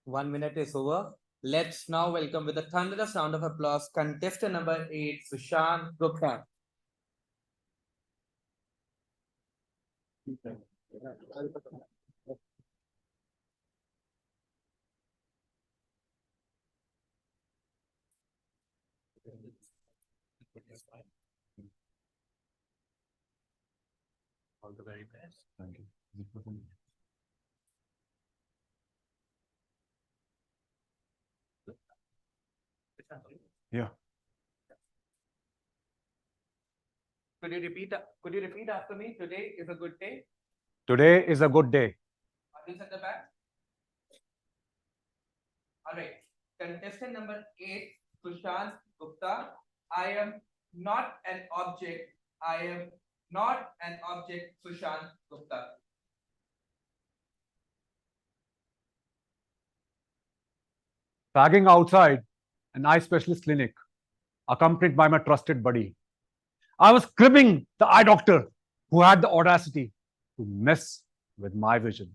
1 minute is over. Let's now welcome with a thunderous round of applause contestant number 8, Sushant Gupta. All the very best. Thank you. Yeah. Could you repeat after me? Today is a good day. Today is a good day. Audience at the back. All right. Contestant number 8, Sushant Gupta. I am not an object. I am not an object, Sushant Gupta. Fagging outside an eye specialist clinic, accompanied by my trusted buddy. I was cribbing the eye doctor who had the audacity to mess with my vision.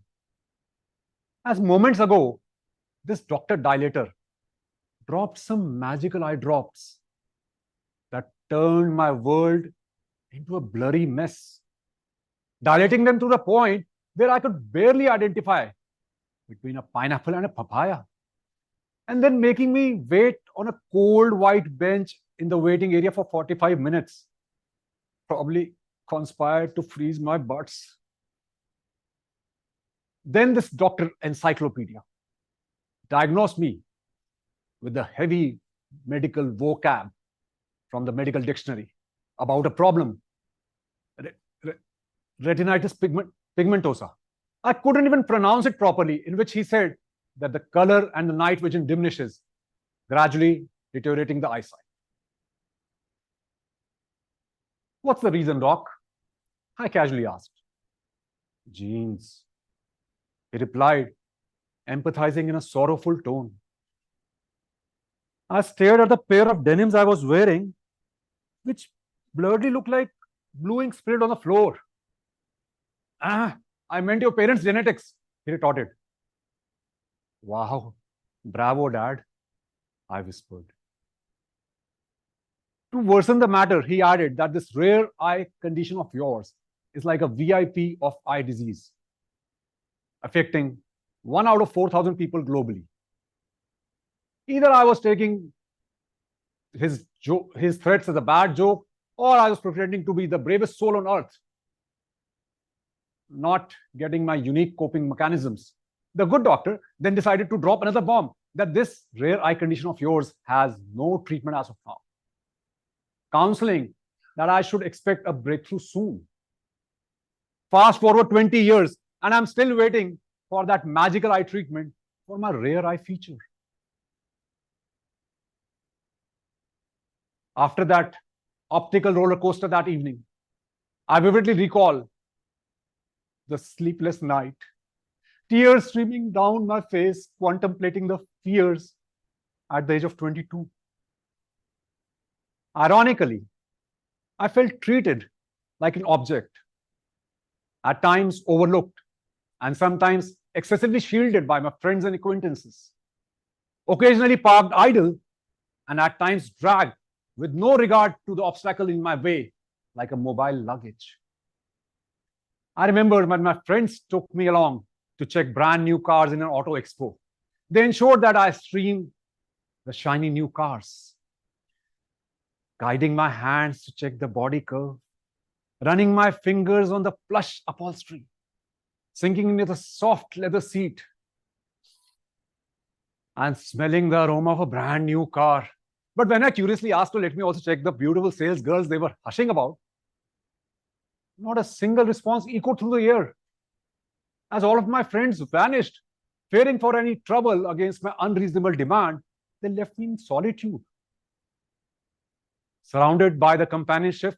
As moments ago, this Dr. Dilator dropped some magical eye drops that turned my world into a blurry mess, dilating them to the point where I could barely identify between a pineapple and a papaya, and then making me wait on a cold white bench in the waiting area for 45 minutes. Probably conspired to freeze my butts. Then this Dr. Encyclopedia diagnosed me with the heavy medical vocab from the medical dictionary about a problem, retinitis pigmentosa. I couldn't even pronounce it properly, in which he said that the color and the night vision diminishes, gradually deteriorating the eyesight. What's the reason, Doc? I casually asked. Genes, he replied, empathizing in a sorrowful tone. I stared at the pair of denims I was wearing, which blurredly looked like blue ink sprayed on the floor. Ah, I meant your parents' genetics, he retorted. Wow, bravo, Dad, I whispered. To worsen the matter, he added that this rare eye condition of yours is like a VIP of eye disease, affecting 1 out of 4,000 people globally. Either I was taking his threats as a bad joke, or I was pretending to be the bravest soul on earth, not getting my unique coping mechanisms. The good doctor then decided to drop another bomb that this rare eye condition of yours has no treatment as of now, counseling that I should expect a breakthrough soon. Fast forward 20 years, and I'm still waiting for that magical eye treatment for my rare eye feature. After that optical roller coaster that evening, I vividly recall the sleepless night, tears streaming down my face, contemplating the fears at the age of 22. Ironically, I felt treated like an object, at times overlooked, and sometimes excessively shielded by my friends and acquaintances, occasionally parked idle, and at times dragged with no regard to the obstacle in my way, like a mobile luggage. I remember when my friends took me along to check brand new cars in an auto expo. They ensured that I streamed the shiny new cars, guiding my hands to check the body curve, running my fingers on the plush upholstery, sinking into the soft leather seat, and smelling the aroma of a brand new car. But when I curiously asked to let me also check the beautiful sales girls they were hushing about, not a single response echoed through the air, as all of my friends vanished, fearing for any trouble against my unreasonable demand. They left me in solitude, surrounded by the companionship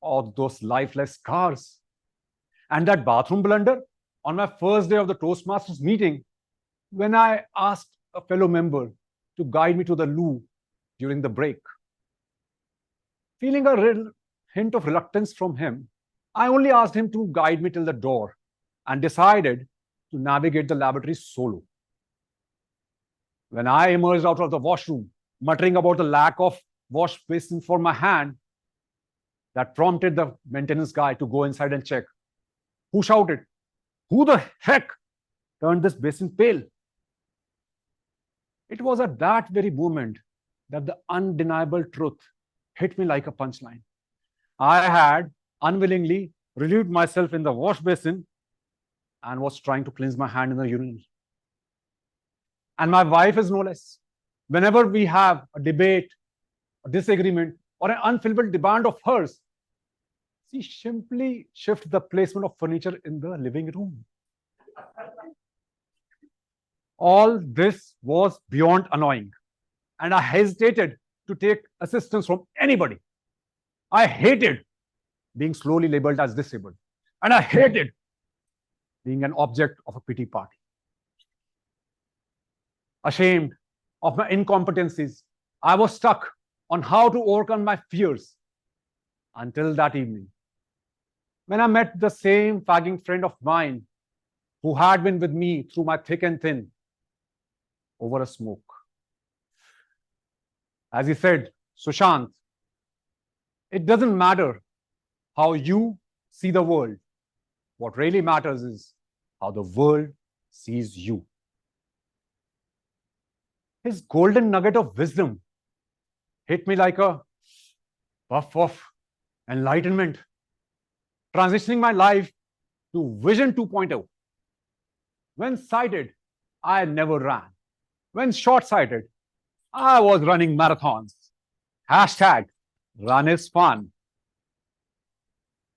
of those lifeless cars. And that bathroom blunder on my first day of the Toastmasters meeting, when I asked a fellow member to guide me to the loo during the break. Feeling a hint of reluctance from him, I only asked him to guide me till the door and decided to navigate the laboratory solo. When I emerged out of the washroom, muttering about the lack of wash basin for my hand, that prompted the maintenance guy to go inside and check. Who shouted, "Who the heck turned this basin pale?" It was at that very moment that the undeniable truth hit me like a punchline. I had unwillingly relieved myself in the wash basin and was trying to cleanse my hand in the urinal. And my wife is no less. Whenever we have a debate, a disagreement, or an unfulfilled demand of hers, she simply shifts the placement of furniture in the living room. All this was beyond annoying, and I hesitated to take assistance from anybody. I hated being slowly labeled as disabled, and I hated being an object of a pity party. Ashamed of my incompetencies, I was stuck on how to overcome my fears until that evening, when I met the same fagging friend of mine who had been with me through my thick and thin over a smoke. As he said, "Sushant, it doesn't matter how you see the world. What really matters is how the world sees you." His golden nugget of wisdom hit me like a puff of enlightenment, transitioning my life to Vision 2.0. When sighted, I never ran. When short-sighted, I was running marathons. Hashtag run is fun.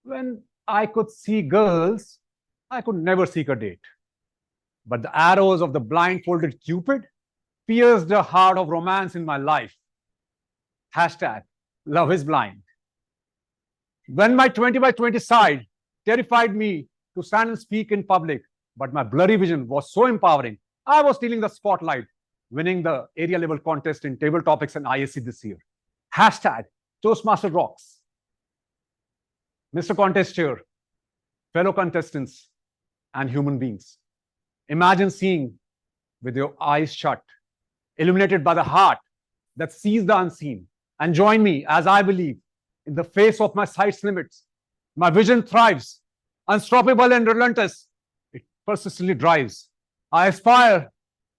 When I could see girls, I could never seek a date. But the arrows of the blindfolded Cupid pierced the heart of romance in my life. Hashtag love is blind. When my 20 by 20 side terrified me to stand and speak in public, but my blurry vision was so empowering, I was stealing the spotlight, winning the area level contest in table topics and ISC this year. Hashtag Toastmasters rocks. Mr. Contest Chair, fellow contestants, and human beings, imagine seeing with your eyes shut, illuminated by the heart that sees the unseen, and join me as I believe in the face of my sight's limits. My vision thrives, unstoppable and relentless. It persistently drives. I aspire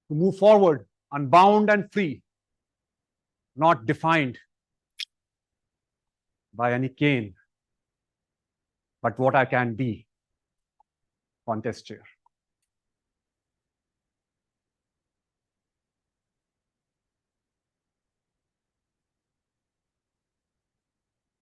to move forward, unbound and free, not defined by any cane, but what I can be. Contest Chair.